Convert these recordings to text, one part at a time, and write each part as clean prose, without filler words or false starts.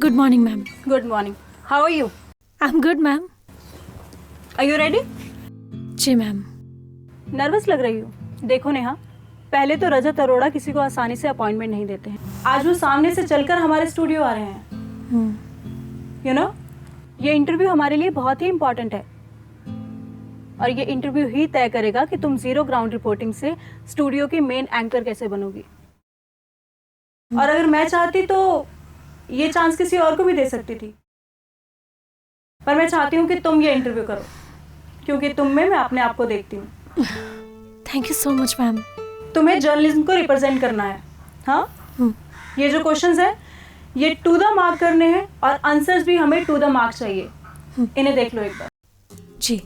Good morning, ma'am. Good morning. How are you? I'm good, ma'am. Are you ready? जी ma'am. Nervous लग रही हो. देखो नेहा, पहले तो रजत अरोड़ा किसी को आसानी से अपॉइंटमेंट नहीं देते हैं. आज वो सामने से चलकर हमारे स्टूडियो आ रहे हैं. You know, ये इंटरव्यू हमारे लिए बहुत ही इम्पोर्टेंट है. और ये इंटरव्यू ही तय करेगा कि तुम जीरो ग्राउंड रिपोर्टिंग से स्टूडियो की मेन एंकर कैसे बनोगी. और अगर मैं चाहती तो ये चांस किसी और को भी दे सकती थी, पर मैं चाहती हूँ कि तुम ये इंटरव्यू करो, क्योंकि तुम में मैं अपने आप को देखती हूँ. Thank you so much ma'am. तुम्हें जर्नलिज्म को रिप्रेजेंट करना है. हाँ, ये जो क्वेश्चंस हैं ये टू द मार्क करने हैं और आंसर्स भी हमें टू द मार्क चाहिए. इन्हें देख लो एक बार. जी.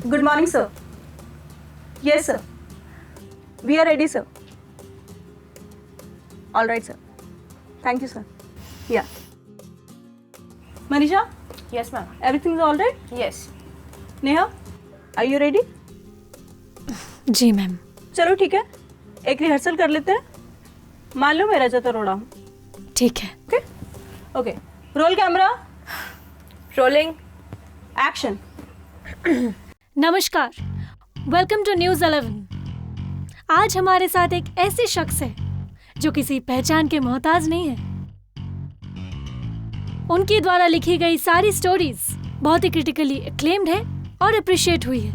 Good morning sir. Yes sir, we are ready sir. All right sir. Thank you sir. Yeah Manisha. Yes, ma'am. Everything is all right. Yes. Neha, are you ready? जी मैम. चलो ठीक है, एक रिहर्सल कर लेते हैं. मान लो मैं रजत अरोड़ा हूँ. ठीक है. Okay okay. Roll camera. Rolling. Action. नमस्कार. Welcome to news 11. आज हमारे साथ एक ऐसे शख्स है जो किसी पहचान के मोहताज नहीं है. उनके द्वारा लिखी गई सारी स्टोरीज बहुत ही क्रिटिकली एक्लेम्ड है और अप्रिशिएट हुई है.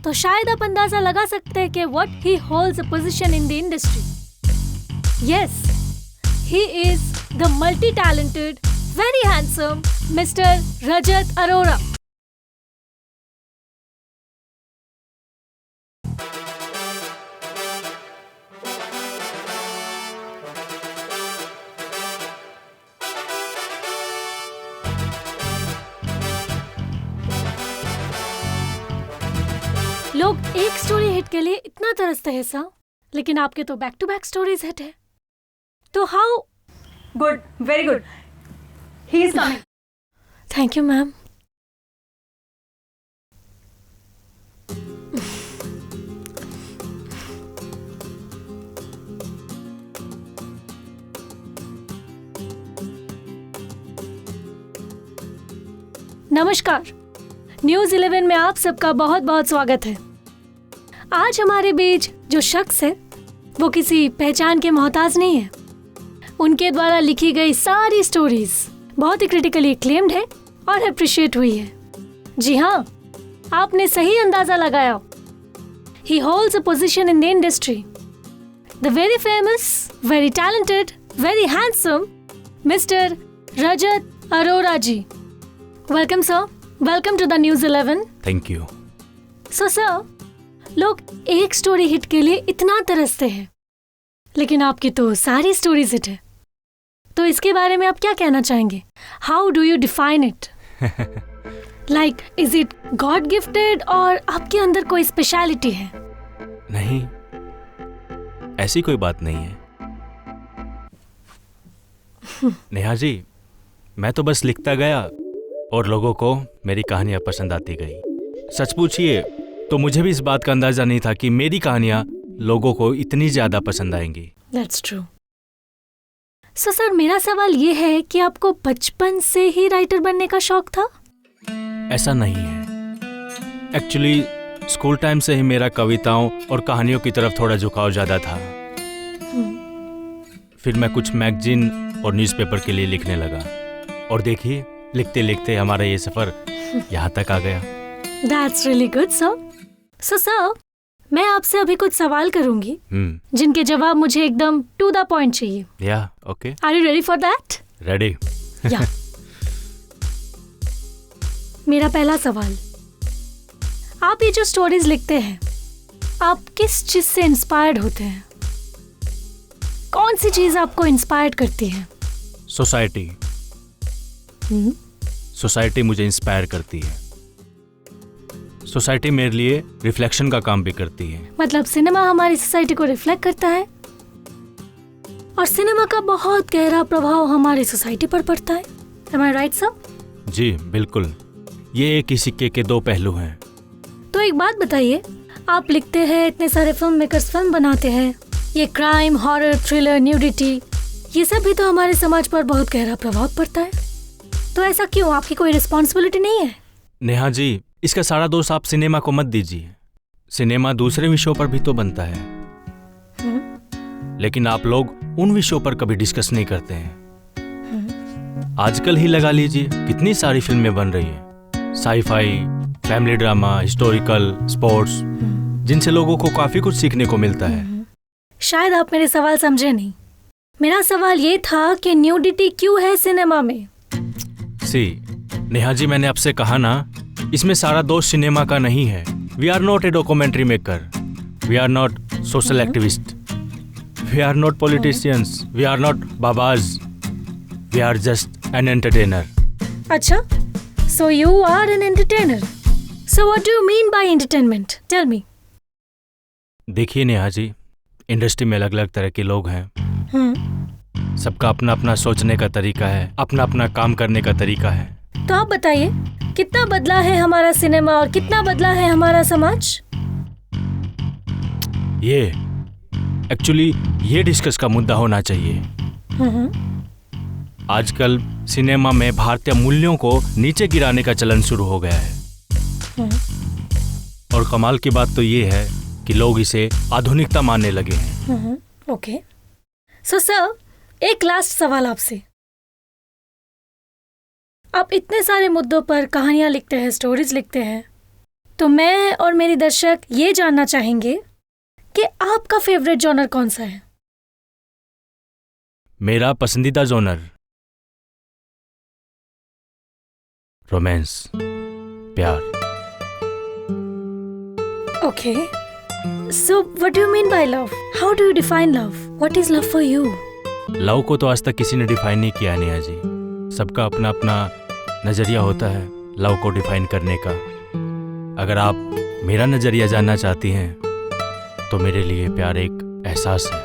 तो शायद आप अंदाजा लगा सकते हैं कि what he holds a position in the industry. Yes, he is the multi talented, very handsome mister Rajat Arora. लोग एक स्टोरी हिट के लिए इतना तरसते हैं सा, लेकिन आपके तो back to back stories hit है. तो how? Good, very good. He is coming. Thank you ma'am. नमस्कार. न्यूज़ 11 में आप सबका बहुत बहुत स्वागत है. आज हमारे बीच जो शख्स है वो किसी पहचान के मोहताज नहीं है. उनके द्वारा लिखी गई सारी स्टोरीज बहुत ही क्रिटिकली एक्लेम्ड है और अप्रिशिएट हुई है. जी हाँ, आपने सही अंदाजा लगाया. He holds a position in the industry. The very famous, very talented, very handsome mister Rajat Arora ji. Welcome sir. Welcome to the news 11. Thank you. So sir, लोग एक स्टोरी हिट के लिए इतना तरसते हैं, लेकिन आपकी तो सारी स्टोरीज हिट है. तो इसके बारे में आप क्या कहना चाहेंगे? How do you define it? Like, is it God gifted और आपके अंदर कोई स्पेशलिटी है? नहीं, ऐसी कोई बात नहीं है. नेहा जी, मैं तो बस लिखता गया और लोगों को मेरी कहानियां पसंद आती गई. सच पूछिए तो मुझे भी इस बात का अंदाजा नहीं था कि मेरी कहानियां लोगों को इतनी ज्यादा पसंद आएंगी. That's true. सो सर, मेरा सवाल ये है कि आपको बचपन से ही राइटर बनने का शौक था? ऐसा नहीं है. एक्चुअली स्कूल टाइम से ही मेरा कविताओं और कहानियों की तरफ थोड़ा झुकाव ज्यादा था. फिर मैं कुछ मैगजीन और न्यूज़पेपर के लिए लिखने लगा और देखिए, लिखते लिखते हमारा ये सफर यहाँ तक आ गया. That's really good sir. So sir, मैं आपसे अभी कुछ सवाल करूंगी जिनके जवाब मुझे एकदम टू द पॉइंट चाहिए. Yeah okay. Are you ready for that? Ready. Yeah. मेरा पहला सवाल, आप ये जो स्टोरीज लिखते हैं, आप किस चीज से इंस्पायर्ड होते हैं? कौन सी चीज आपको इंस्पायर्ड करती है? सोसाइटी. सोसाइटी मुझे इंस्पायर करती है. सोसाइटी मेरे लिए रिफ्लेक्शन का काम भी करती है. मतलब सिनेमा हमारी सोसाइटी को रिफ्लेक्ट करता है और सिनेमा का बहुत गहरा प्रभाव हमारी सोसाइटी पर पड़ता है. Am I right, sir? जी बिल्कुल. ये एक ही सिक्के के दो पहलू हैं. तो एक बात बताइए, आप लिखते हैं, इतने सारे फिल्म मेकर्स फिल्म बनाते हैं, ये क्राइम, हॉरर, थ्रिलर, न्यूडिटी, ये सब भी तो हमारे समाज पर बहुत गहरा प्रभाव पड़ता है। तो ऐसा क्यों? आपकी कोई रिस्पॉन्सिबिलिटी नहीं है? नेहा जी, इसका सारा दोष आप सिनेमा को मत दीजिए। सिनेमा दूसरे विषयों पर भी तो बनता है, लेकिन आप लोग उन विषयों पर कभी डिस्कस नहीं करते हैं। आजकल ही लगा लीजिए, कितनी सारी फिल्में बन रही हैं, sci-fi, family drama, historical, sports, जिनसे लोगों को काफी कुछ सीखने को मिलता है। शायद आप मेरे सवाल समझे नहीं। मेरा सवाल ये था कि न्यूडिटी क्यों है सिनेमा में? नेहा जी, मैंने आपसे कहा ना, इसमें सारा दोष सिनेमा का नहीं है। We are not a documentary maker, we are not social activist, we are not politicians, we are not babas, we are just an entertainer. अच्छा, so you are an entertainer. So what do you mean by entertainment? Tell me. देखिए Neha ji, industry में अलग अलग तरह के लोग हैं। सबका अपना अपना सोचने का तरीका है, अपना अपना काम करने का तरीका है। तो आप बताइए, कितना बदला है हमारा सिनेमा और कितना बदला है हमारा समाज? ये डिस्कस का मुद्दा होना चाहिए। आजकल सिनेमा में भारतीय मूल्यों को नीचे गिराने का चलन शुरू हो गया है। और कमाल की बात तो ये है कि लोग इसे आधुनिकता मानने लगे हैं। ओके, सो सर, एक लास्ट सवाल आपसे। आप इतने सारे मुद्दों पर कहानियां लिखते हैं, स्टोरीज लिखते हैं, तो मैं और मेरी दर्शक ये जानना चाहेंगे कि आपका फेवरेट जॉनर कौन सा है? मेरा पसंदीदा जॉनर रोमांस, प्यार। Okay, so what do you mean by love? How do you define love? What is love for you? Love को तो आज तक किसी ने डिफाइन नहीं किया नेहा जी। सबका अपना अपना नजरिया होता है लव को डिफाइन करने का। अगर आप मेरा नजरिया जानना चाहती हैं तो मेरे लिए प्यार एक एहसास है,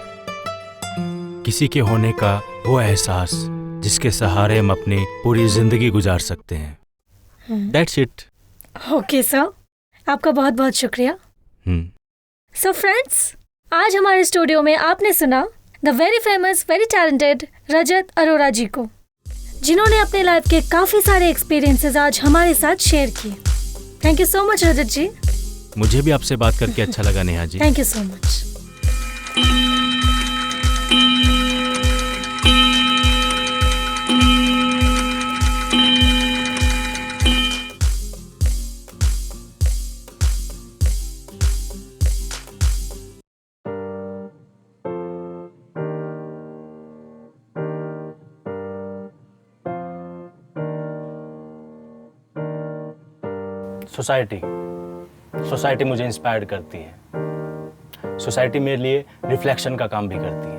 किसी के होने का वो एहसास जिसके सहारे हम अपनी पूरी जिंदगी गुजार सकते हैं। That's it. ओके सर, आपका बहुत बहुत शुक्रिया। सो फ्रेंड्स, आज हमारे स्टूडियो में आपने सुना the very famous, very talented Rajat Arora ji को, जिन्होंने अपने लाइफ के काफी सारे एक्सपीरियंसेस आज हमारे साथ शेयर किए। Thank you so much Rajat ji. मुझे भी आपसे बात करके अच्छा लगा Neha ji. Thank you so much. Society मुझे इंस्पायर करती है। सोसाइटी मेरे लिए रिफ्लेक्शन का काम भी करती है।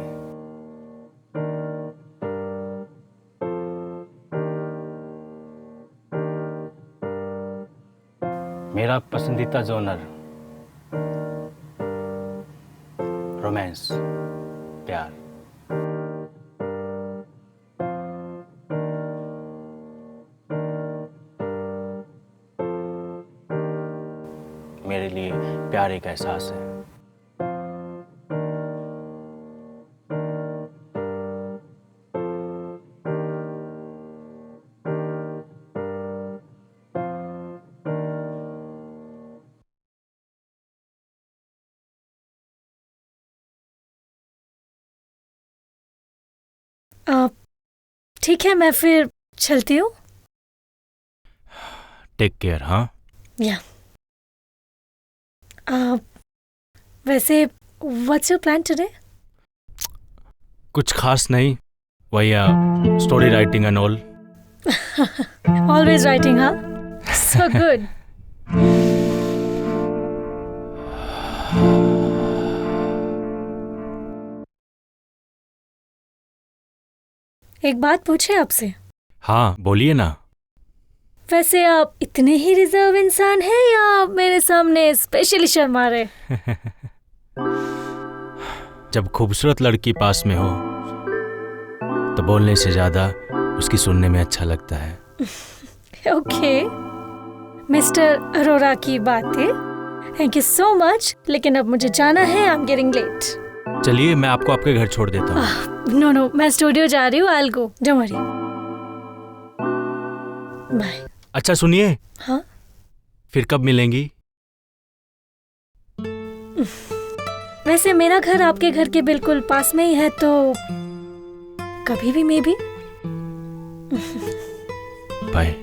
मेरा पसंदीदा जॉनर रोमांस, प्यार। मेरे लिए प्यार एक एहसास है। ठीक है, मैं फिर चलती हूँ। Take care. हाँ, या वैसे व्हाट्स योर प्लान टुडे? कुछ खास नहीं, वही story writing and all. Always writing, हाँ? So good. एक बात पूछे आपसे? हाँ, बोलिए ना। वैसे आप इतने ही रिजर्व इंसान हैं या आप मेरे सामने स्पेशली शर्मा रहे? जब खूबसूरत लड़की पास में हो तो बोलने से ज्यादा उसकी सुनने में अच्छा लगता है। ओके, मिस्टर अरोरा की बातें। थैंक यू सो मच, लेकिन अब मुझे जाना है। I am getting late. चलिए मैं आपको आपके घर छोड़ देता हूँ। नो, मैं स्टूडियो जा रही हूँ। I will go, don't worry. Bye. अच्छा सुनिए। हाँ? फिर कब मिलेंगी? वैसे मेरा घर आपके घर के बिल्कुल पास में ही है, तो कभी भी मे भी। बाय।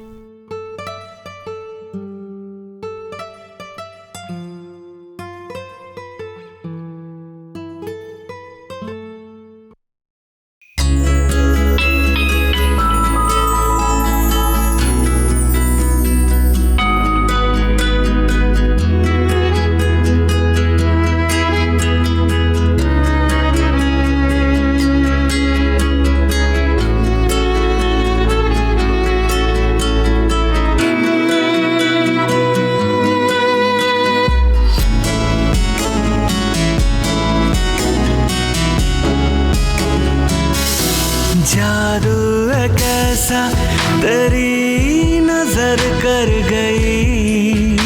जादू एक ऐसा तेरी नजर कर गई,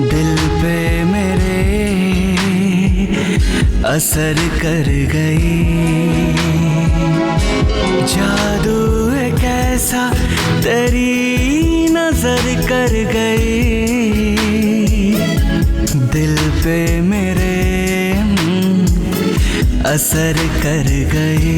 दिल पे मेरे असर कर गई। जादू एक ऐसा तेरी नजर कर गई, दिल पे मेरे असर कर गई।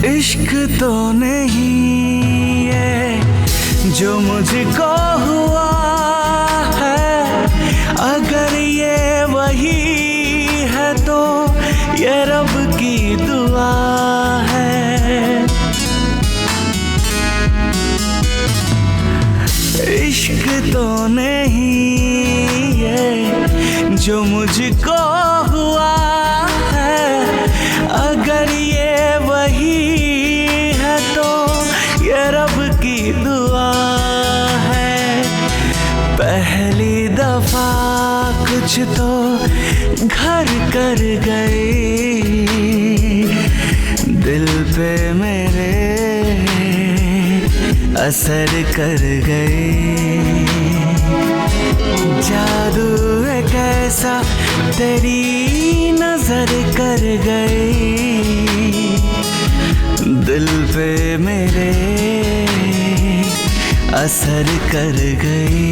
इश्क तो नहीं ये जो मुझको हुआ है, अगर ये वही है तो ये रब की दुआ है। इश्क तो नहीं ये जो मुझको हुआ है, अगर ये वही है तो ये रब की दुआ है। पहली दफा कुछ तो घर कर गई, दिल पे मेरे असर कर गई। जादू एक ऐसा तेरी नजर कर गई, दिल पे मेरे असर कर गई।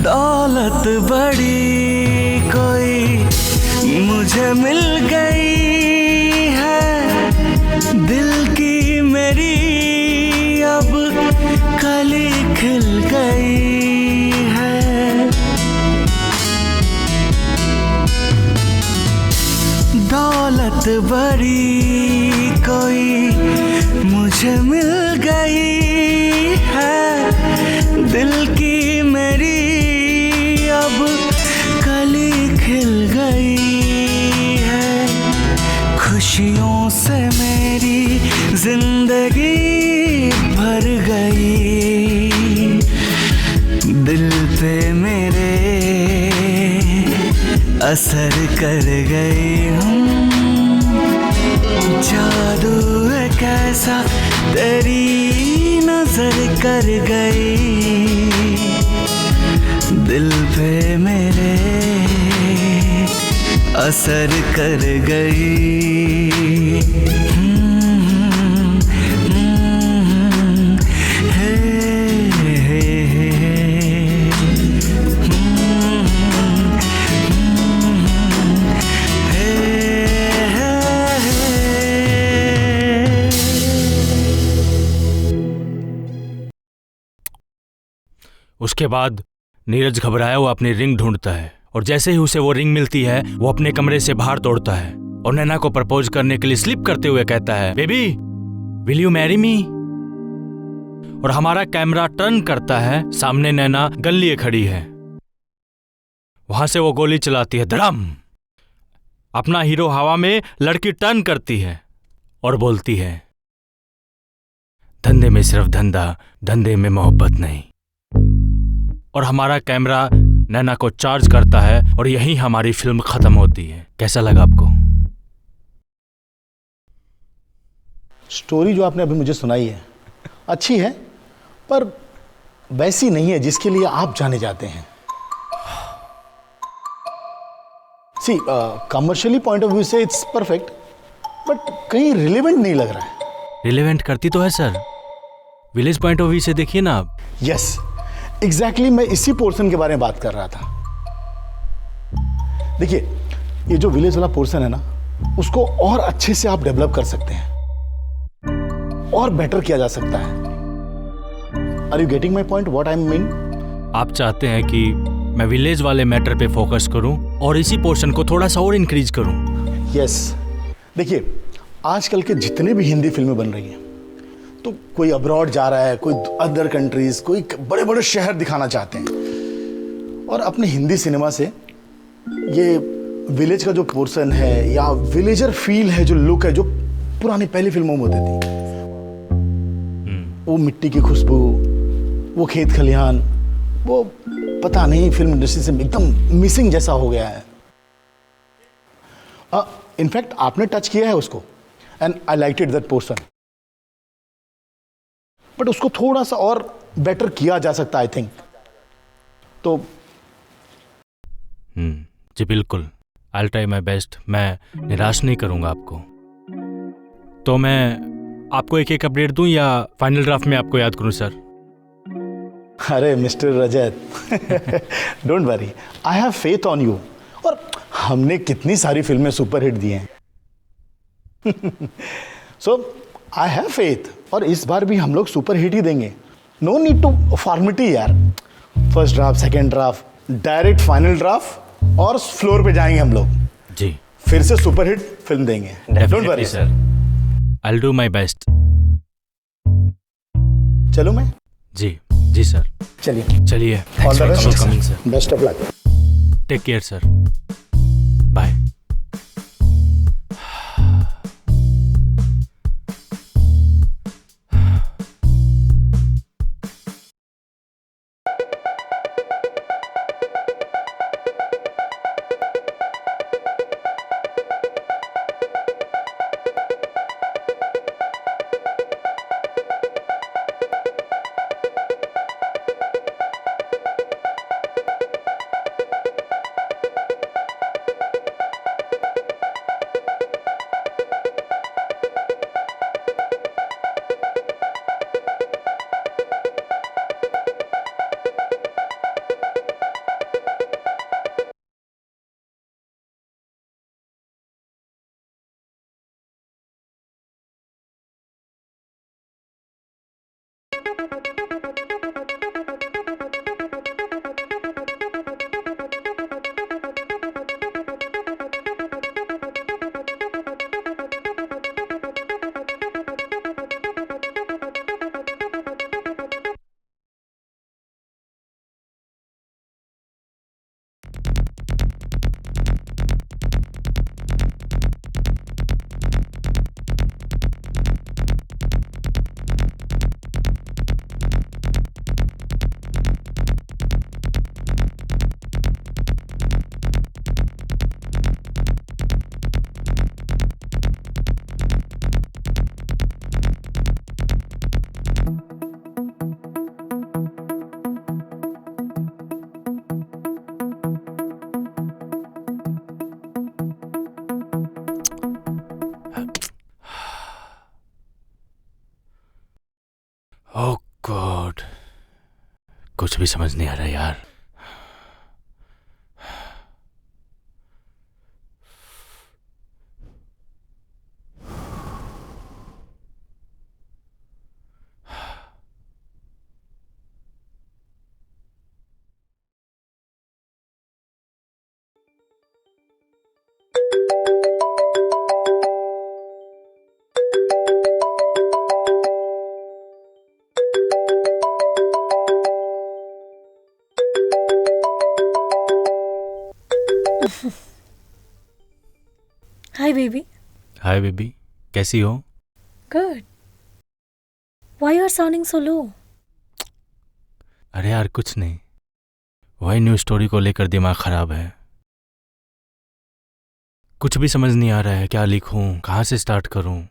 दौलत बड़ी कोई मुझे मिल गई है, दिल की मेरी अब कली खिल गई है। दौलत बड़ी कोई मुझे मिल गई है, दिल की मेरी अब कली खिल गई है। खुशियों से मेरी जिंदगी भर गई, दिल पे मेरे असर कर गई हूँ। जादू एक ऐसा तेरी नजर कर गई, दिल पे मेरे असर कर गई। उसके बाद नीरज घबराया हुआ अपनी रिंग ढूंढता है और जैसे ही उसे वो रिंग मिलती है वो अपने कमरे से बाहर दौड़ता है और नैना को प्रपोज करने के लिए स्लिप करते हुए कहता है, baby will you marry me. और हमारा कैमरा टर्न करता है, सामने नैना गन लिए खड़ी है। वहां से वो गोली चलाती है, धड़म। अपना हीरो हवा में, लड़की टर्न करती है और बोलती है, धंधे में सिर्फ धंधा, धंधे में मोहब्बत नहीं। और हमारा कैमरा नैना को चार्ज करता है और यहीं हमारी फिल्म खत्म होती है। कैसा लगा आपको? स्टोरी जो आपने अभी मुझे सुनाई है अच्छी है, पर वैसी नहीं है जिसके लिए आप जाने जाते हैं। सी कमर्शियली पॉइंट ऑफ व्यू से इट्स परफेक्ट, बट कहीं रिलेवेंट नहीं लग रहा है। रिलेवेंट करती तो है sir, village point of view से देखिए ना आप। यस एग्जैक्टली, मैं इसी पोर्शन के बारे में बात कर रहा था। देखिए, ये जो विलेज वाला पोर्शन है ना, उसको और अच्छे से आप डेवलप कर सकते हैं और बेटर किया जा सकता है। Are you getting my point, what I mean? आप चाहते हैं कि मैं विलेज वाले मैटर पे फोकस करूं और इसी पोर्शन को थोड़ा सा और इंक्रीज करूं? यस देखिए, आजकल के जितने भी हिंदी फिल्में बन रही हैं, तो कोई अब्रॉड जा रहा है, कोई अदर कंट्रीज, कोई बड़े बड़े शहर दिखाना चाहते हैं, और अपने हिंदी सिनेमा से ये विलेज का जो पोर्शन है या विलेजर फील है, जो लुक है, जो पुरानी पहली फिल्मों में होती थी, वो मिट्टी की खुशबू, वो खेत खलिहान, वो पता नहीं फिल्म इंडस्ट्री से एकदम मिसिंग जैसा हो गया है। इनफैक्ट आपने टच किया है उसको, and I like it that portion, but उसको थोड़ा सा और बेटर किया जा सकता, आई थिंक। तो जी बिल्कुल, आई ट्राई माई बेस्ट। मैं निराश नहीं करूंगा आपको। तो मैं आपको एक एक अपडेट दूं या फाइनल ड्राफ्ट में आपको याद करूं सर? अरे mister Rajat, don't worry, I have faith on you. और हमने कितनी सारी फिल्में सुपरहिट दी हैं। सो आई हैव फेथ, और इस बार भी हम लोग सुपरहिट ही देंगे। नो नीड टू फॉर्मेलिटी यार। First draft, second draft, direct final draft, और फ्लोर पे जाएंगे हम लोग जी, फिर से सुपरहिट फिल्म देंगे। Don't worry sir, I will do my best. चलो मैं? जी जी सर, चलिए चलिए। All the best, coming sir. Best of luck. Take care sir, bye. Oh god, कुछ भी समझ नहीं आ रहा यार। Hi baby. हाय बेबी, कैसी हो? Good. Why you are sounding so low? अरे यार कुछ नहीं, वही न्यू स्टोरी को लेकर दिमाग खराब है। कुछ भी समझ नहीं आ रहा है, क्या लिखूं, कहाँ से स्टार्ट करूं।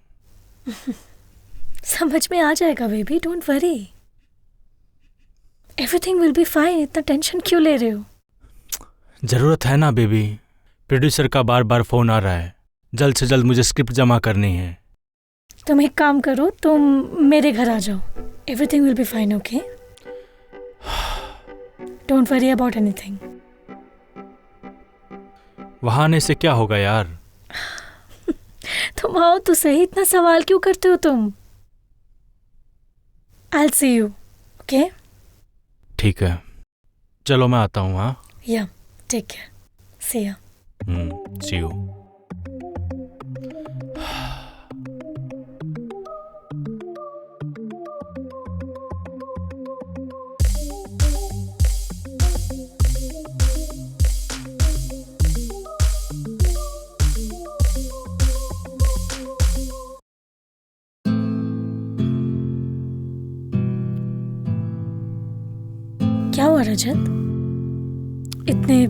समझ में आ जाएगा baby, don't worry, everything will be fine. इतना टेंशन क्यों ले रहे हो? जरूरत है ना बेबी, प्रोड्यूसर का बार बार फोन आ रहा है, जल्द से जल्द मुझे स्क्रिप्ट जमा करनी है। तुम एक काम करो, तुम मेरे घर आ जाओ, everything will be fine, okay? Don't worry about anything. वहां आने से क्या होगा यार? तुम आओ तो सही, इतना सवाल क्यों करते हो तुम? I'll see you, okay? ठीक है, चलो मैं आता हूँ। हाँ, Yeah, take care. See ya. see you. क्या हुआ रजत? इतने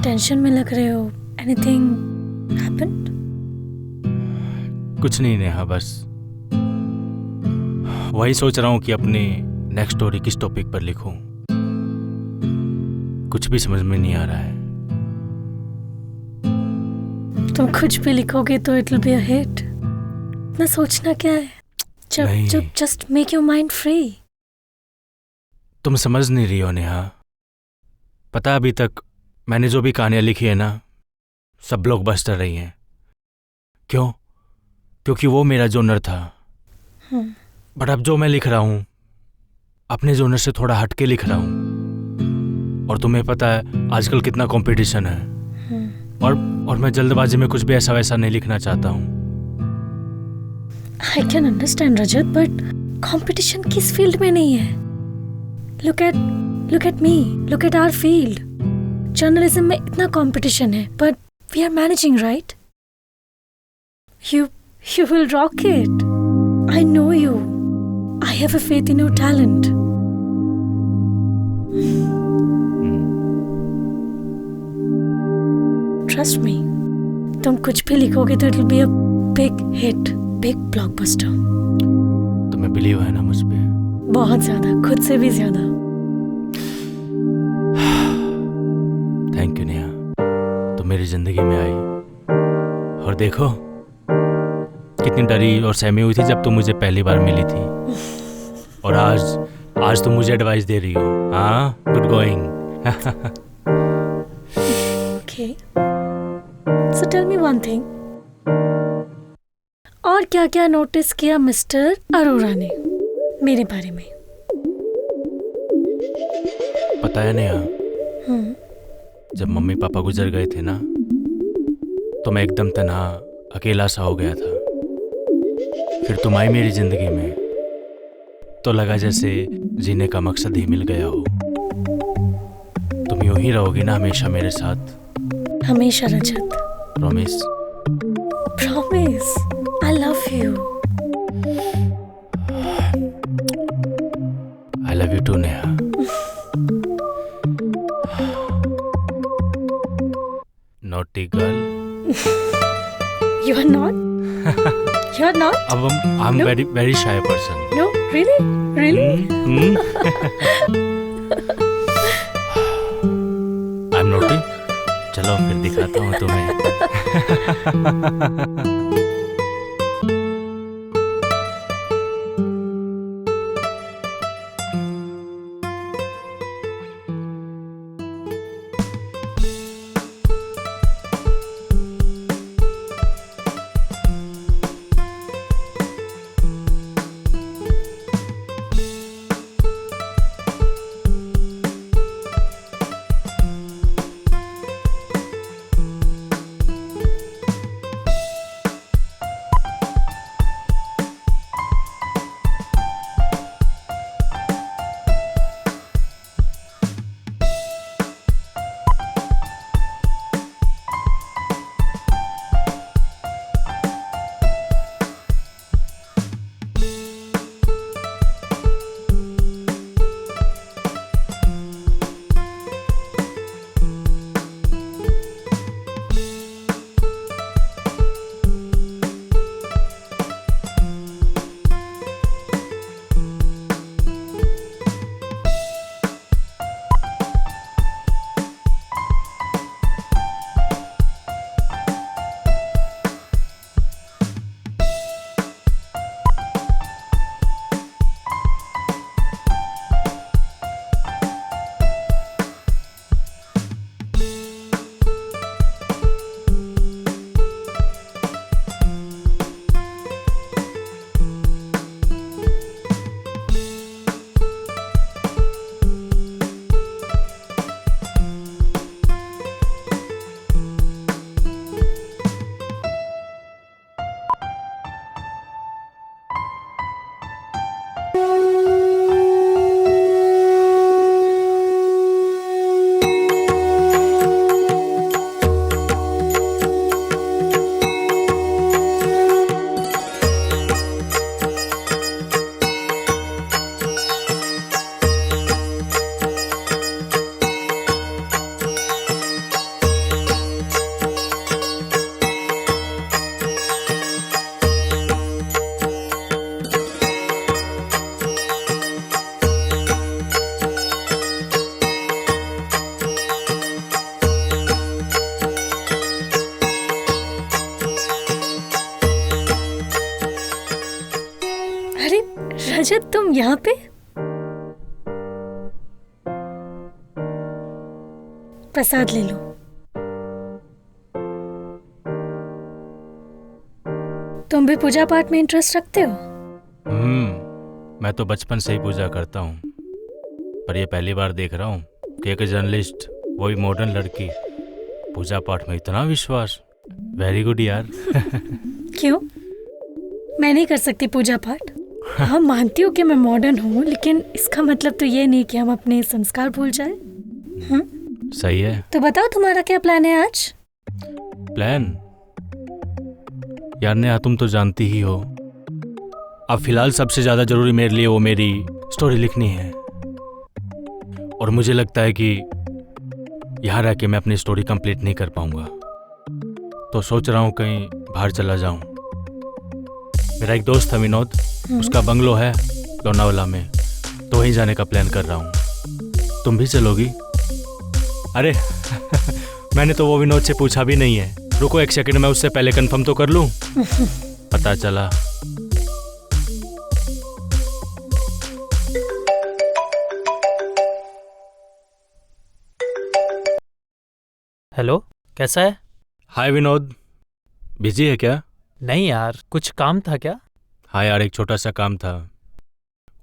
टेंशन में लग रहे हो। Anything happened? कुछ नहीं नेहा, बस वही सोच रहा हूँ कि अपनी नेक्स्ट स्टोरी किस टॉपिक पर लिखूं। कुछ भी समझ में नहीं आ रहा है। तुम कुछ भी लिखोगे तो it will be a hit. इतना सोचना क्या है? नहीं। Just make your mind free. तुम समझ नहीं रही हो नेहा। पता है, अभी तक मैंने जो भी कहानियां लिखी है ना, सब ब्लॉकबस्टर रही हैं। क्यों? क्योंकि वो मेरा जोनर था। बट अब जो मैं लिख रहा हूँ, अपने जोनर से थोड़ा हटके लिख रहा हूँ। और तुम्हें पता है आजकल कितना कंपटीशन है। और मैं जल्दबाजी में कुछ भी ऐसा वैसा नहीं लिखना चाहता हूँ। I can understand Rajat, but competition किस फील्ड में नहीं है? Look at me, look at our field. Journalism में इतना कंपटीशन है, but we are managing, right? You will rock it. I know you. I have a faith in your talent. Trust me. तुम कुछ भी लिखोगे तो it will be a big hit, big blockbuster. तुम्हें believe है ना मुझ पे? बहुत ज्यादा, खुद से भी ज्यादा। थैंक यू नेहा, तुम मेरी जिंदगी में आई। और देखो कितनी डरी और सहमी हुई थी जब तुम मुझे पहली बार मिली थी। और आज तुम मुझे एडवाइस दे रही हो। हाँ, good going. Okay, so tell me one thing, और क्या क्या नोटिस किया मिस्टर अरोरा ने मेरे बारे में? पता है नेहा, जब मम्मी पापा गुजर गए थे ना, तो मैं एकदम तन्हा अकेला सा हो गया था। फिर तुम आई मेरी जिंदगी में, तो लगा जैसे जीने का मकसद ही मिल गया हो। तुम यूं ही रहोगी ना हमेशा मेरे साथ? हमेशा Rajat. Promise? Promise. I love you. I love you too Neha. Naughty girl. You are not? You are not? अब I'm No. very shy person. No, really? Really? I'm naughty? चलो फिर दिखाता हूँ तुम्हें। रजत तुम यहाँ पे? प्रसाद ले लो। तुम भी पूजा पाठ में इंटरेस्ट रखते हो? मैं तो बचपन से ही पूजा करता हूँ, पर ये पहली बार देख रहा हूँ कि एक जर्नलिस्ट, वो भी मॉडर्न लड़की, पूजा पाठ में इतना विश्वास। वेरी गुड यार। क्यों, मैं नहीं कर सकती पूजा पाठ? हाँ, मानती हूँ कि मैं मॉडर्न हूँ, लेकिन इसका मतलब तो ये नहीं कि हम अपने संस्कार भूल जाए। सही है। तो बताओ तुम्हारा क्या प्लान है आज? प्लान? यार नेहा, तुम तो जानती ही हो, अब फिलहाल सबसे ज्यादा जरूरी मेरे लिए वो मेरी स्टोरी लिखनी है, और मुझे लगता है कि यहाँ रह के मैं अपनी स्टोरी कंप्लीट नहीं कर पाऊंगा, तो सोच रहा हूँ कहीं बाहर चला जाऊं। मेरा एक दोस्त है विनोद, उसका बंगलो है लोनावाला में, तो वहीं जाने का प्लान कर रहा हूँ। तुम भी चलोगी? अरे मैंने तो वो विनोद से पूछा भी नहीं है। रुको एक सेकंड, मैं उससे पहले कंफर्म तो कर लूं। पता चला। हेलो, कैसा है? हाय विनोद, बिजी है क्या? नहीं यार, कुछ काम था क्या? हाँ यार, एक छोटा सा काम था।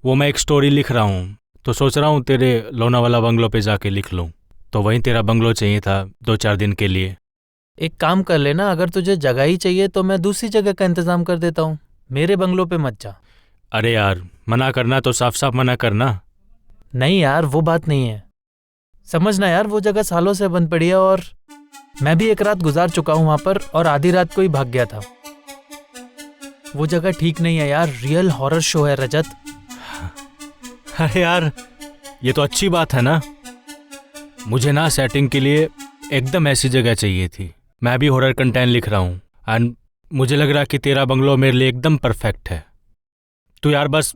वो मैं एक स्टोरी लिख रहा हूँ, तो सोच रहा हूँ तेरे लोनावाला बंगलो पे जाके लिख लूँ। तो वहीं तेरा बंगलो चाहिए था 2-4 दिन के लिए। एक काम कर लेना, अगर तुझे जगह ही चाहिए तो मैं दूसरी जगह का इंतजाम कर देता हूँ, मेरे बंगलो पे मत जा। अरे यार, मना करना तो साफ साफ मना करना। नहीं यार, वो बात नहीं है। समझना यार, वो जगह सालों से बंद पड़ी है और मैं भी एक रात गुजार चुका हूँ वहां पर, और आधी रात को ही भाग गया था। वो जगह ठीक नहीं है यार, रियल हॉरर शो है रजत। अरे यार, ये तो अच्छी बात है ना। मुझे ना सेटिंग के लिए एकदम ऐसी जगह चाहिए थी। मैं भी हॉरर कंटेंट लिख रहा हूँ, एंड मुझे लग रहा कि तेरा बंगलो मेरे लिए एकदम परफेक्ट है। तो यार बस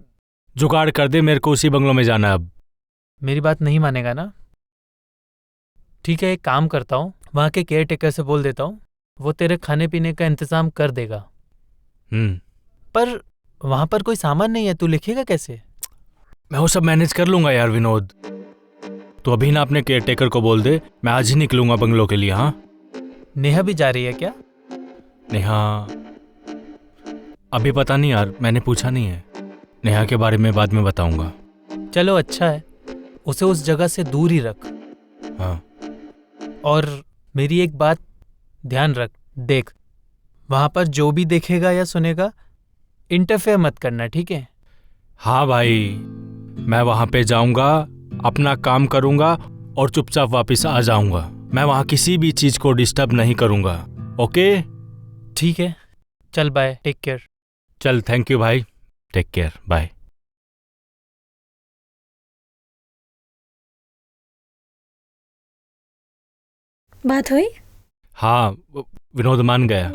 जुगाड़ कर दे, मेरे को उसी बंगलो में जाना है अब। मेरी बात नहीं मानेगा ना? ठीक है, एक काम करता हूँ, वहाँ के केयर टेकर से बोल देता हूँ, वो तेरे खाने पीने का इंतजाम कर देगा। पर वहाँ पर कोई सामान नहीं है, तू लिखेगा कैसे? मैं वो सब मैनेज कर लूंगा यार विनोद। तो अभी ना अपने केयर टेकर को बोल दे, मैं आज ही निकलूंगा बंगलो के लिए। हाँ, नेहा भी जा रही है क्या? नेहा अभी पता नहीं यार, मैंने पूछा नहीं है। नेहा के बारे में बाद में बताऊंगा। चलो अच्छा है, उसे उस जगह से दूर ही रख। हाँ, और मेरी एक बात ध्यान रख, देख वहां पर जो भी देखेगा या सुनेगा, इंटरफेयर मत करना, ठीक है? हाँ भाई, मैं वहां पे जाऊंगा, अपना काम करूंगा और चुपचाप वापस आ जाऊंगा। मैं वहां किसी भी चीज को डिस्टर्ब नहीं करूंगा। ओके? ठीक है, चल बाय, टेक केयर। चल, थैंक यू भाई, टेक केयर, बाय। बात हुई? हाँ, विनोद मान गया।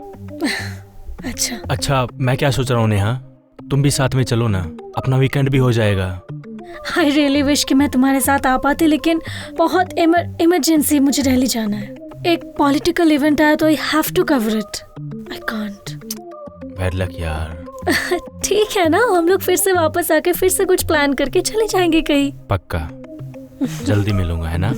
अच्छा, मैं क्या सोच रहा हूँ नेहा, तुम भी साथ में चलो ना, अपना वीकेंड भी हो जाएगा। आई रियली विश कि मैं तुम्हारे साथ आ पाती, लेकिन बहुत इमरजेंसी, मुझे दिल्ली जाना है। एक पॉलिटिकल इवेंट आया तो I have to cover it. I can't. Bad luck यार। ठीक है ना, हम लोग फिर से वापस आके फिर से कुछ प्लान करके चले जाएंगे कहीं। पक्का, जल्दी मिलूंगा, है ना?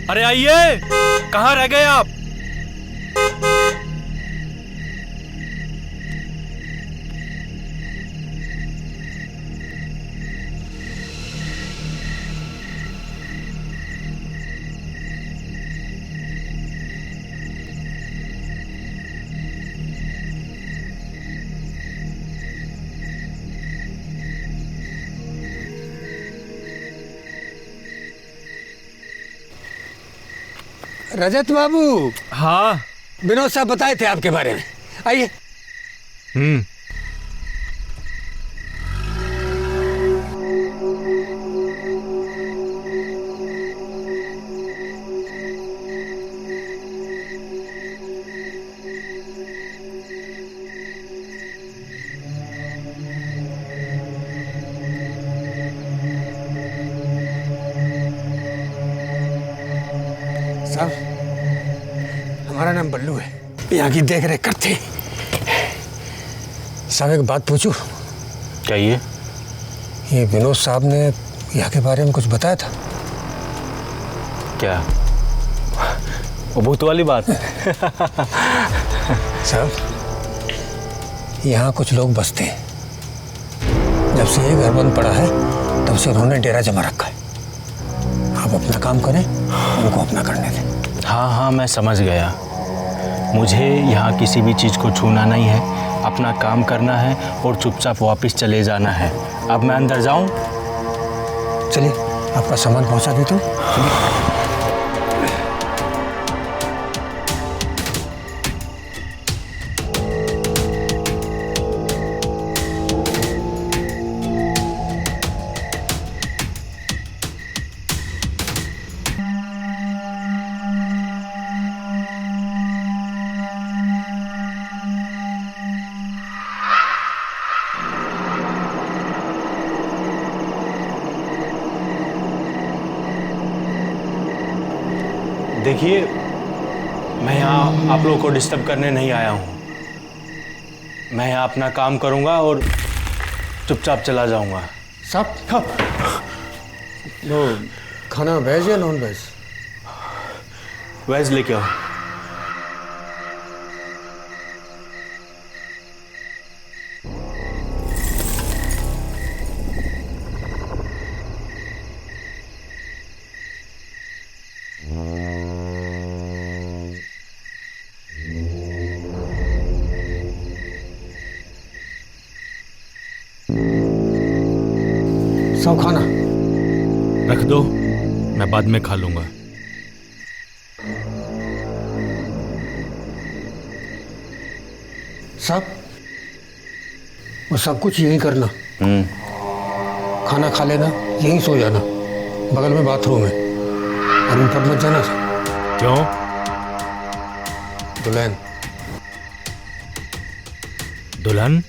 अरे आइए, कहाँ रह गए आप? रजत बाबू, हाँ। विनोद साहब बताए थे आपके बारे में, आइए। साहब, हमारा नाम बल्लू है, यहाँ की देख रेख करते हैं। साहब एक बात पूछूं? कहिए। ये विनोद साहब ने यहाँ के बारे में कुछ बताया था? क्या? वो भूत वाली बात? साहब, यहाँ कुछ लोग बसते हैं। जब से ये घर बंद पड़ा है तब से उन्होंने डेरा जमा रखा है। आप अपना काम करें, उनको अपना करने दें। हाँ, मैं समझ गया। मुझे यहाँ किसी भी चीज़ को छूना नहीं है, अपना काम करना है और चुपचाप वापस चले जाना है। अब मैं अंदर जाऊँ? चलिए, आपका सामान पहुँचा देता हूँ। देखिए, मैं यहाँ आप लोगों को डिस्टर्ब करने नहीं आया हूँ। मैं यहाँ अपना काम करूँगा और चुपचाप चला जाऊँगा। साहब, वो खाना वेज या नॉन वेज? वेज लेके आओ। सब खाना रख दो, मैं बाद में खा लूँगा। साहब, वो सब कुछ यहीं करना। खाना खा लेना, यहीं सो जाना। बगल में बाथरूम है, और ऊपर मत जाना। क्यों? दुल्हन। दुल्हन?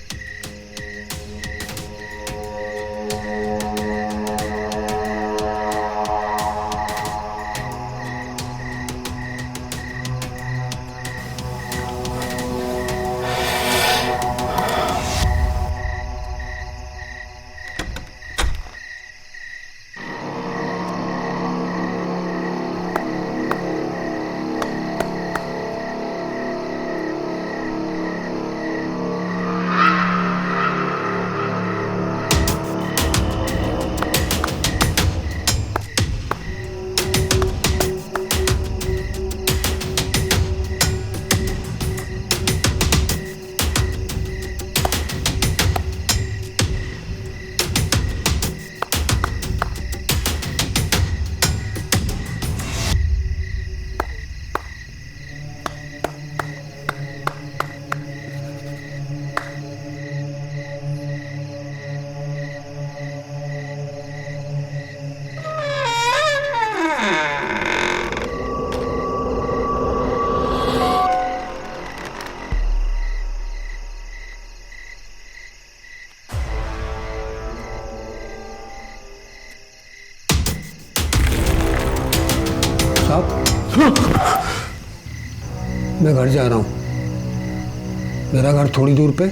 मैं घर जा रहा हूँ। मेरा घर थोड़ी दूर पे,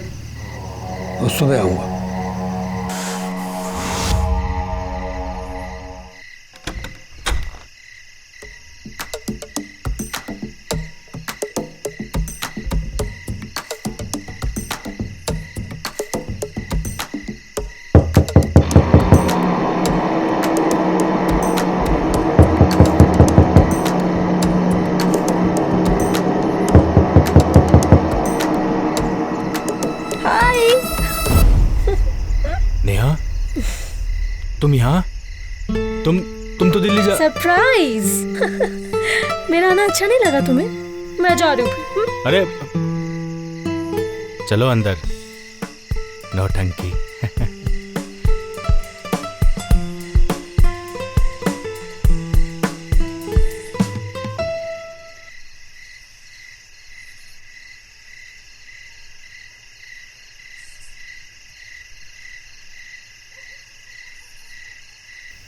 और सुबह आऊँगा। तुम यहाँ? तुम तो दिल्ली जा। सरप्राइज। मेरा आना अच्छा नहीं लगा तुम्हें? मैं जा रही हूँ। अरे चलो अंदर, नौटंकी।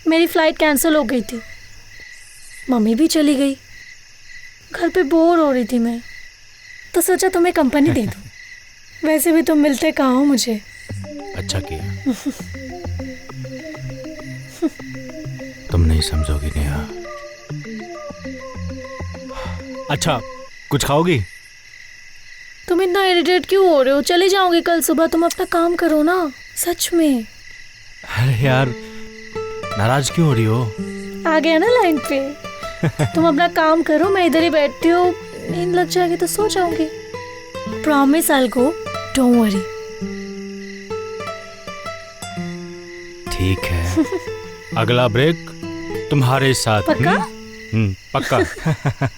मेरी फ्लाइट कैंसिल हो गई थी, मम्मी भी चली गई, घर पे बोर हो रही थी मैं, तो सोचा तुम्हें कंपनी दे दूं। वैसे भी तुम मिलते कहाँ हो मुझे। अच्छा किया। तुम नहीं समझोगी नेहा। अच्छा, कुछ खाओगी? तुम इतना इरिटेट क्यों हो रहे हो? चले जाओगे कल सुबह, तुम अपना काम करो ना, सच में। अरे यार, नाराज क्यों हो रही हो? आ गया ना लाइन पे। तुम अपना काम करो, मैं इधर ही बैठती हूँ, नींद लग जाएगी तो सो जाऊंगी। Promise I will go, don't worry. ठीक है। अगला ब्रेक तुम्हारे साथ। पक्का? पक्का।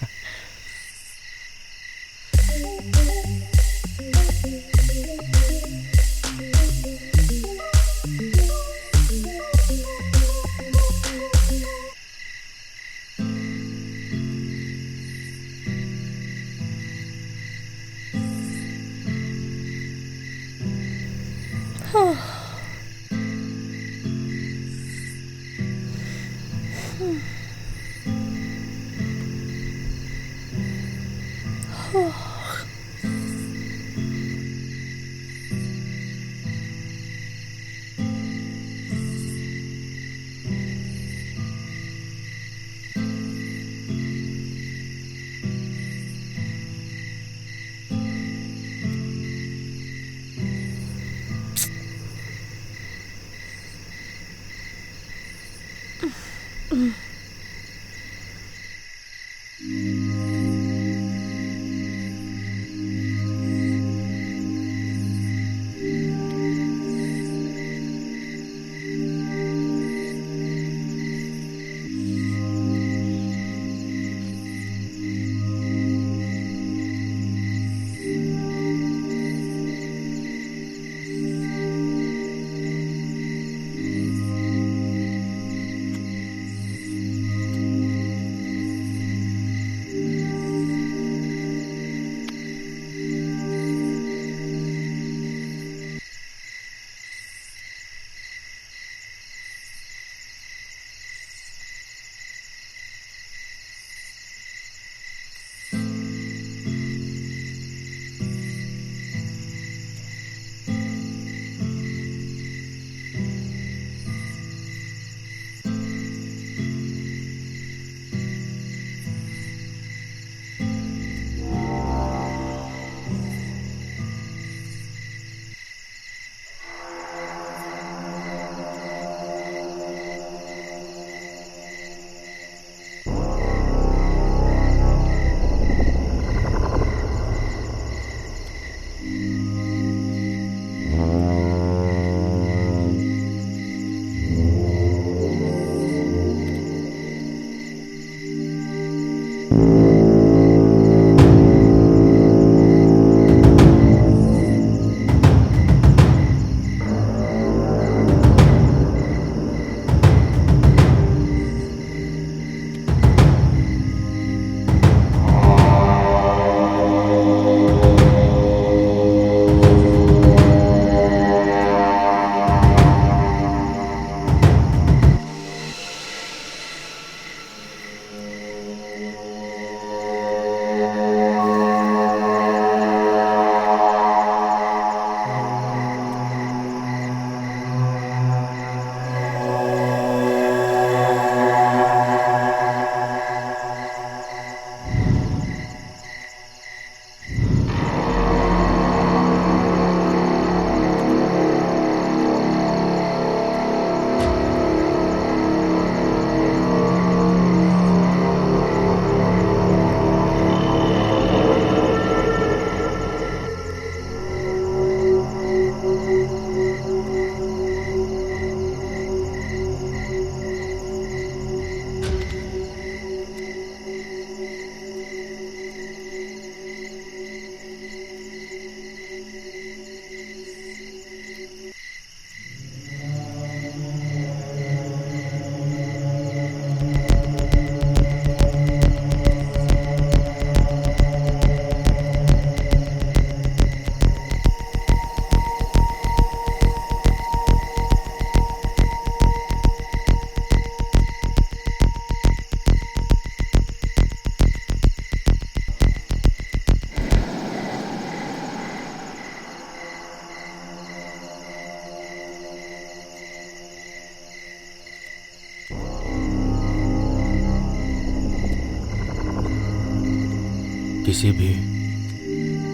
किसी भी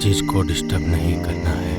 चीज को डिस्टर्ब नहीं करना है।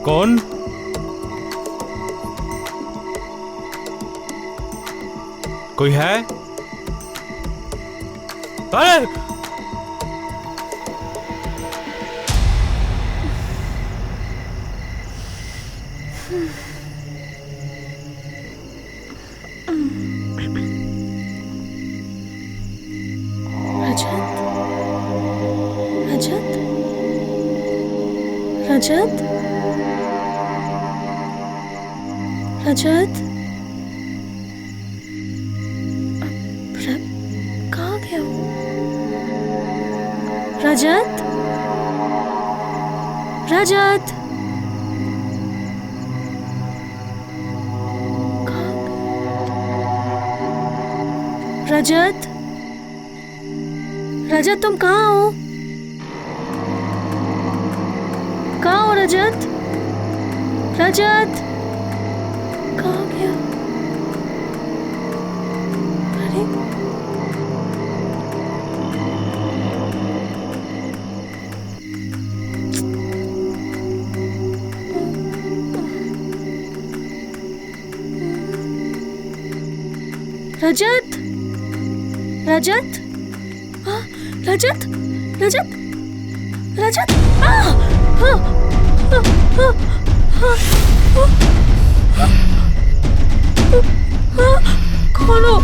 कौन? कोई है? अरे! रजत? रजत? रजत? कहाँ गया वो? रजत? रजत? रजत? रजत तुम कहाँ हो? कहाँ हो रजत? रजत? कहाँ गया? अरे रजत? रजत? हाँ, रजत? रजत? रजत? कौन हो?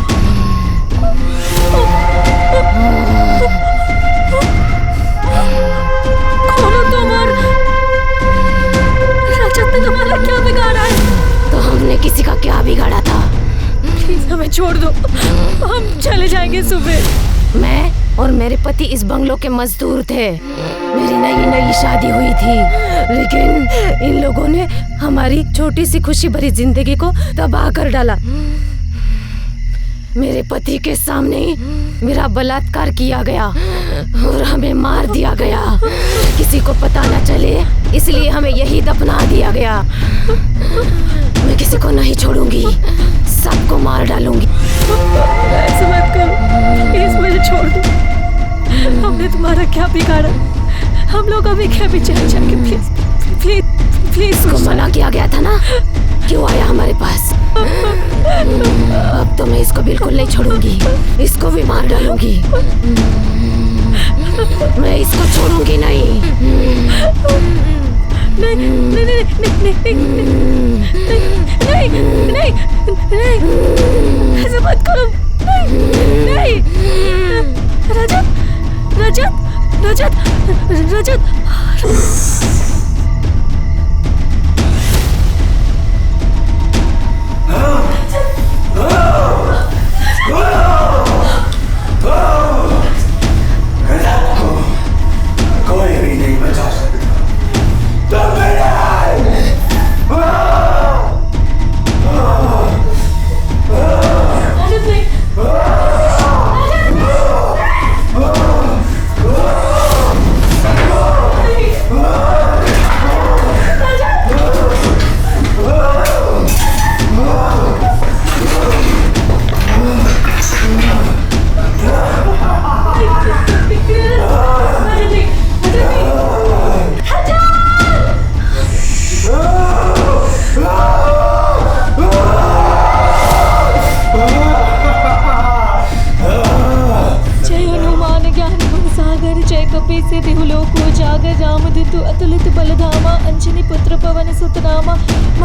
कौन हो तुम? और रजत ने तुम्हारा क्या बिगाड़ा है? तो हमने किसी का क्या बिगाड़ा था? प्लीज हमें छोड़ दो, हम चले जाएंगे सुबह। मैं और मेरे पति इस बंगलों के मजदूर थे। मेरी नई शादी हुई थी, लेकिन इन लोगों ने हमारी छोटी सी खुशी भरी जिंदगी को तबाह कर डाला। मेरे पति के सामने ही मेरा बलात्कार किया गया और हमें मार दिया गया। किसी को पता न चले इसलिए हमें यही दफना दिया गया। मैं किसी को नहीं छोड़ूंगी, सबको मार डालूंगी। ऐसे मत करो, प्लीज मुझे छोड़ दो। हमने तुम्हारा क्या बिगाड़ा? हम लोग अभी क्या भी चले जाएंगे। Please please please. इसको मना किया गया था ना, क्यों आया हमारे पास? अब तो मैं इसको बिल्कुल नहीं छोड़ूंगी, इसको भी मार डालूंगी। मैं इसको छोड़ूंगी नहीं। नहीं नहीं नहीं नहीं नहीं नहीं नहीं नहीं, ऐसे मत करो। नहीं नहीं, रजत रजत रजत रजत। कोई भी नहीं बचा सकता।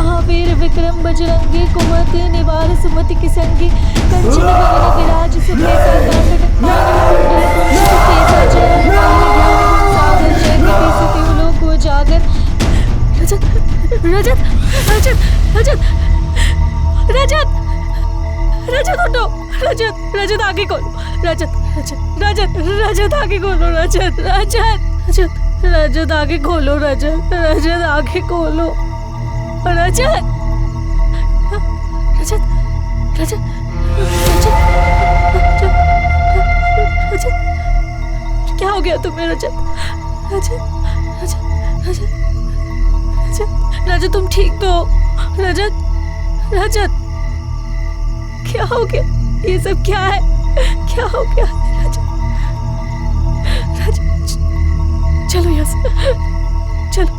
महावीर विक्रम बजरंगी कुमति निवार सुमति किसंगी कंचन वदन विराज सुकेसा कांचन केसा जय सागर जय कपीसति लोक उजागर। रजत रजत रजत रजत रजत रजत उठो, रजत रजत आगे खोलो, रजत रजत रजत रजत आगे खोलो, रजत रजत रजत रजत आगे खोलो, रजत रजत आगे खोलो, रजत रजत रजत रजत रजत क्या हो गया तुम्हें रजत? रजत रजत रजत रजत रजत तुम ठीक तो हो? रजत रजत क्या हो गया? ये सब क्या है? क्या हो गया? रजत रजत चलो यहाँ से, चलो।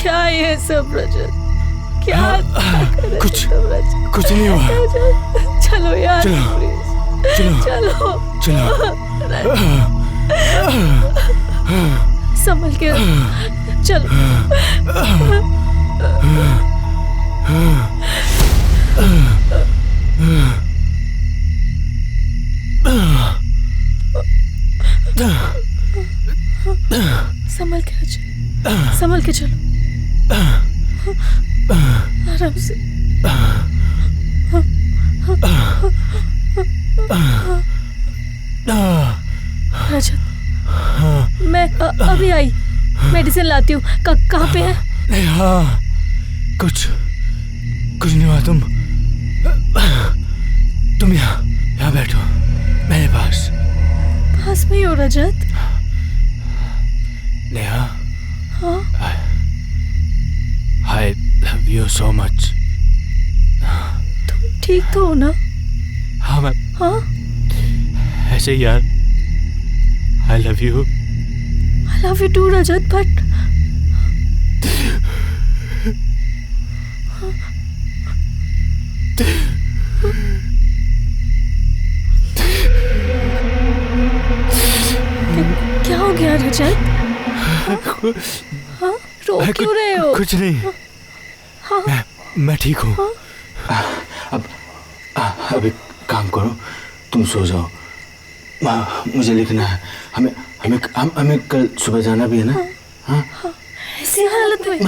क्या है ये सब रजत? क्या कुछ नहीं हुआ। चलो यार, चलो चलो चलो। संभल के चलो। संभल के चलो, संभल के चलो, आराम से। रजत, मैं अभी आई, मेडिसिन लाती हूँ। कहाँ पे है? नहीं, हाँ, कुछ नहीं हुआ। तुम यहाँ बैठो मेरे पास में ही हो रजत? नेहा, हाँ? I love you so much. तुम ठीक तो हो ना? हाँ मैं, हाँ? ऐसे ही यार, I love you. I love you too Rajat, but क्या हो गया रजत? हाँ? रो क्यों रहे हो? कुछ नहीं। हाँ? मैं ठीक हूँ। अब एक काम करो, तुम सो जाओ। मुझे लिखना है। हमें कल सुबह जाना भी है ना? हाँ? ऐसी हालत में?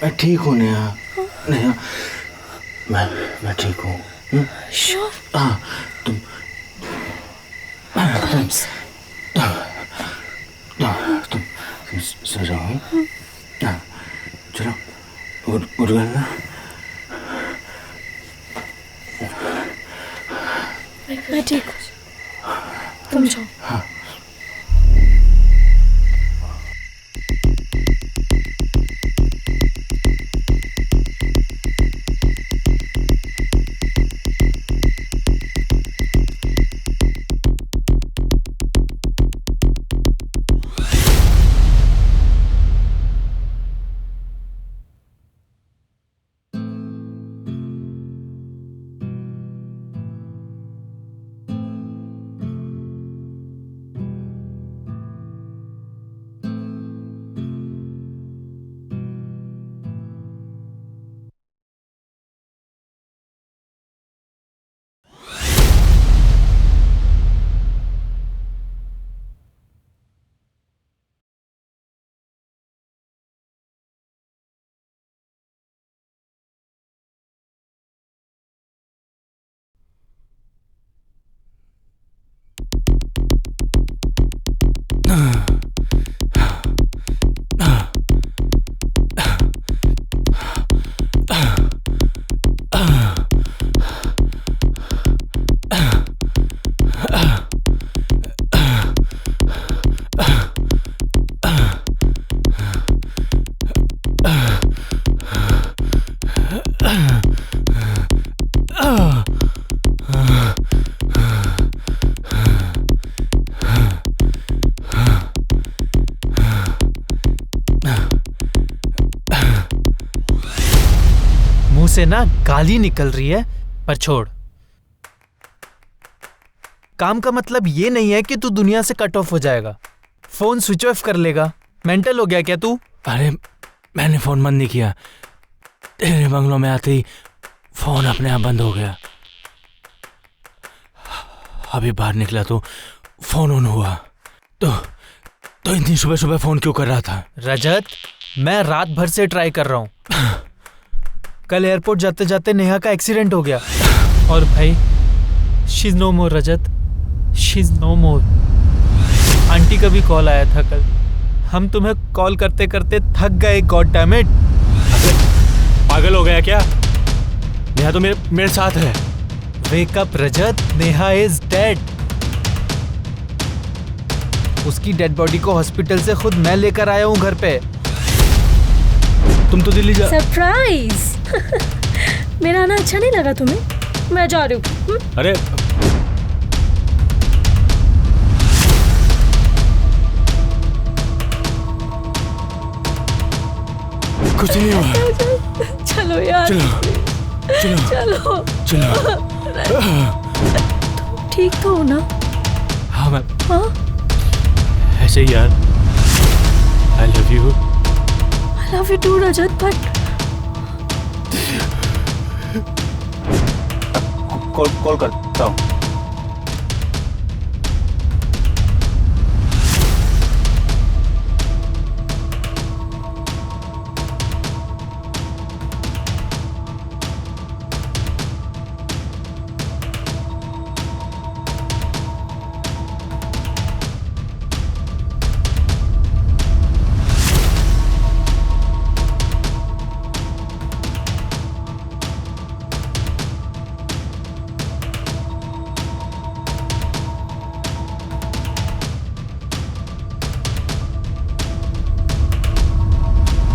मैं ठीक हूँ नेहा। नेहा, मैं ठीक हूँ। श्योर? हाँ, तुम सो जाओ। चलो, उठ गए ना? मैं ठीक हूँ, तुम जाओ। हाँ। से ना गाली निकल रही है, पर छोड़। काम का मतलब ये नहीं है कि तू दुनिया से कट ऑफ हो जाएगा, फोन स्विच ऑफ कर लेगा। मेंटल हो गया क्या तू? अरे मैंने फोन बंद नहीं किया, तेरे बंगलों में आते ही फोन अपने आप बंद हो गया। अभी बाहर निकला तो फोन ऑन हुआ। तो इतनी सुबह सुबह फोन क्यों कर रहा था? रजत, मैं रात भर से ट्राई कर रहा हूँ। कल एयरपोर्ट जाते जाते नेहा का एक्सीडेंट हो गया और भाई she is no more Rajat, she is no more. Aunty का भी कॉल आया था कल। हम तुम्हें कॉल करते करते थक गए। God damn it. पागल हो गया क्या? नेहा तो मेरे साथ है। Wake up Rajat, Neha is dead. उसकी डेड बॉडी को हॉस्पिटल से खुद मैं लेकर आया हूँ घर पे। तुम तो दिल्ली जा। सरप्राइज। मेरा आना अच्छा नहीं लगा तुम्हें? मैं जा रही हूँ। अरे कुछ नहीं हुआ। चलो यार, चलो चलो। चलो। तुम ठीक तो हो ना? हाँ मैं हाँ, ऐसे ही यार। I love you. I love you too Rajat. But call करता हूँ।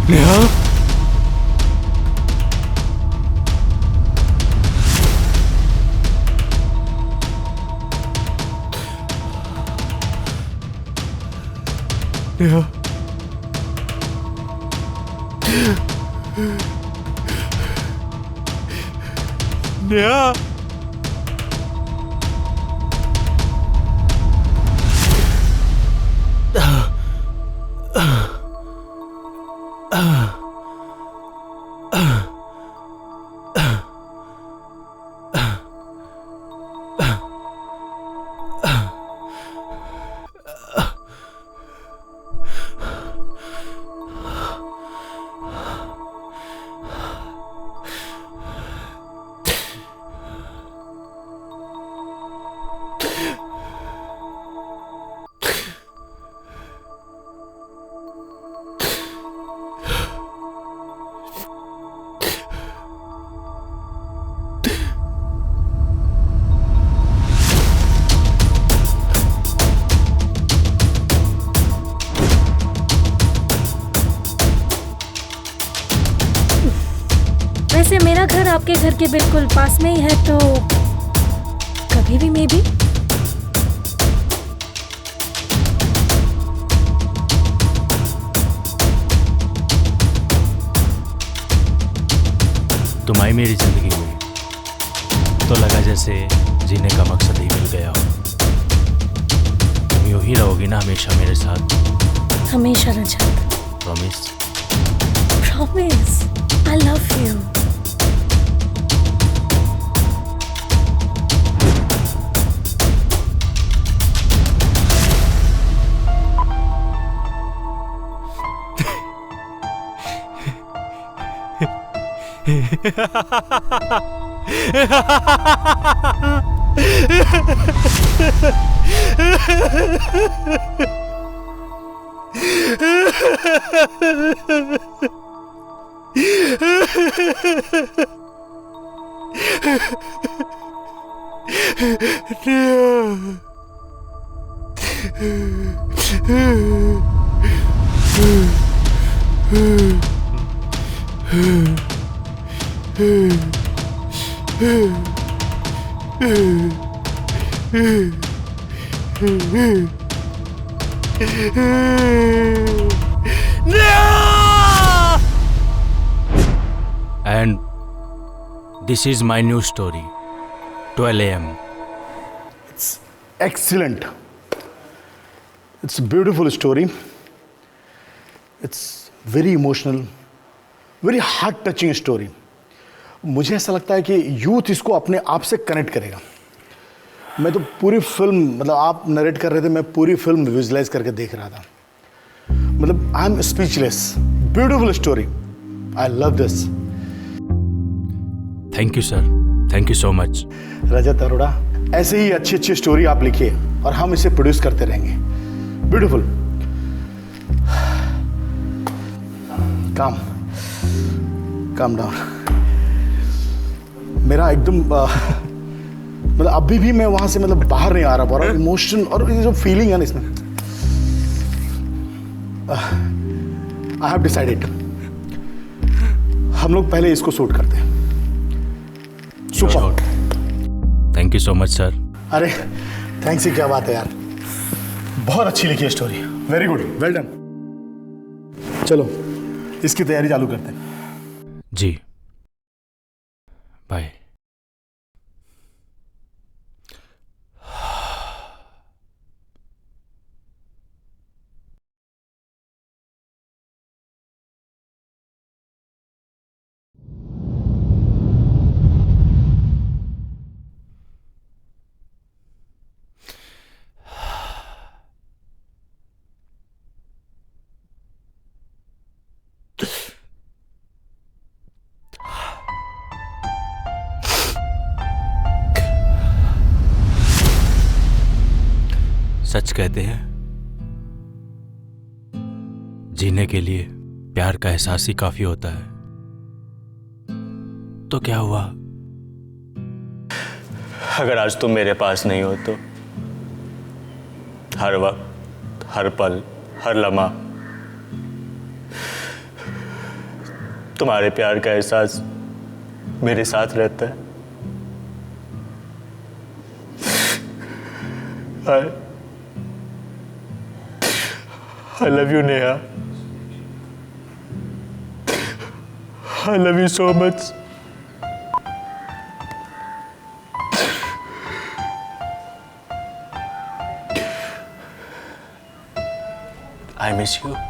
नेहा, नेहा, नेहा, वैसे मेरा घर आपके घर के बिल्कुल पास में ही है, तो कभी भी मे बी। तुम आई मेरी जिंदगी में तो लगा जैसे जीने का मकसद ही मिल गया हो। तुम यूं ही रहोगी ना हमेशा मेरे साथ? हमेशा Rajat. Promise? Promise. I love you. And this is my new story. 12 a.m. It's excellent. It's a beautiful story. It's very emotional, very heart touching story. मुझे ऐसा लगता है कि यूथ इसको अपने आप से कनेक्ट करेगा। मैं तो पूरी फिल्म, मतलब आप नरेट कर रहे थे, मैं पूरी फिल्म विजुलाइज करके देख रहा था। मतलब I am speechless. Beautiful story, I love this. Thank you sir, thank you so much. Rajat Arora, ऐसे ही अच्छी अच्छी स्टोरी आप लिखिए और हम इसे प्रोड्यूस करते रहेंगे। ब्यूटीफुल। Calm down. मेरा एकदम मतलब अभी भी मैं वहां से मतलब बाहर नहीं आ रहा, और इमोशन और ये जो फीलिंग है ना इसमें। आई हैव डिसाइडेड, हम लोग पहले इसको शूट करते हैं। Super. Thank you so much sir. अरे थैंक्स ही क्या बात है यार, बहुत अच्छी लिखी है story. Very good, well done. चलो इसकी तैयारी चालू करते हैं। जी बाय। सच कहते हैं जीने के लिए प्यार का एहसास ही काफी होता है। तो क्या हुआ अगर आज तुम मेरे पास नहीं हो तो हर वक्त, हर पल, हर लम्हा तुम्हारे प्यार का एहसास मेरे साथ रहता है। I love you, Neha. I love you so much. I miss you.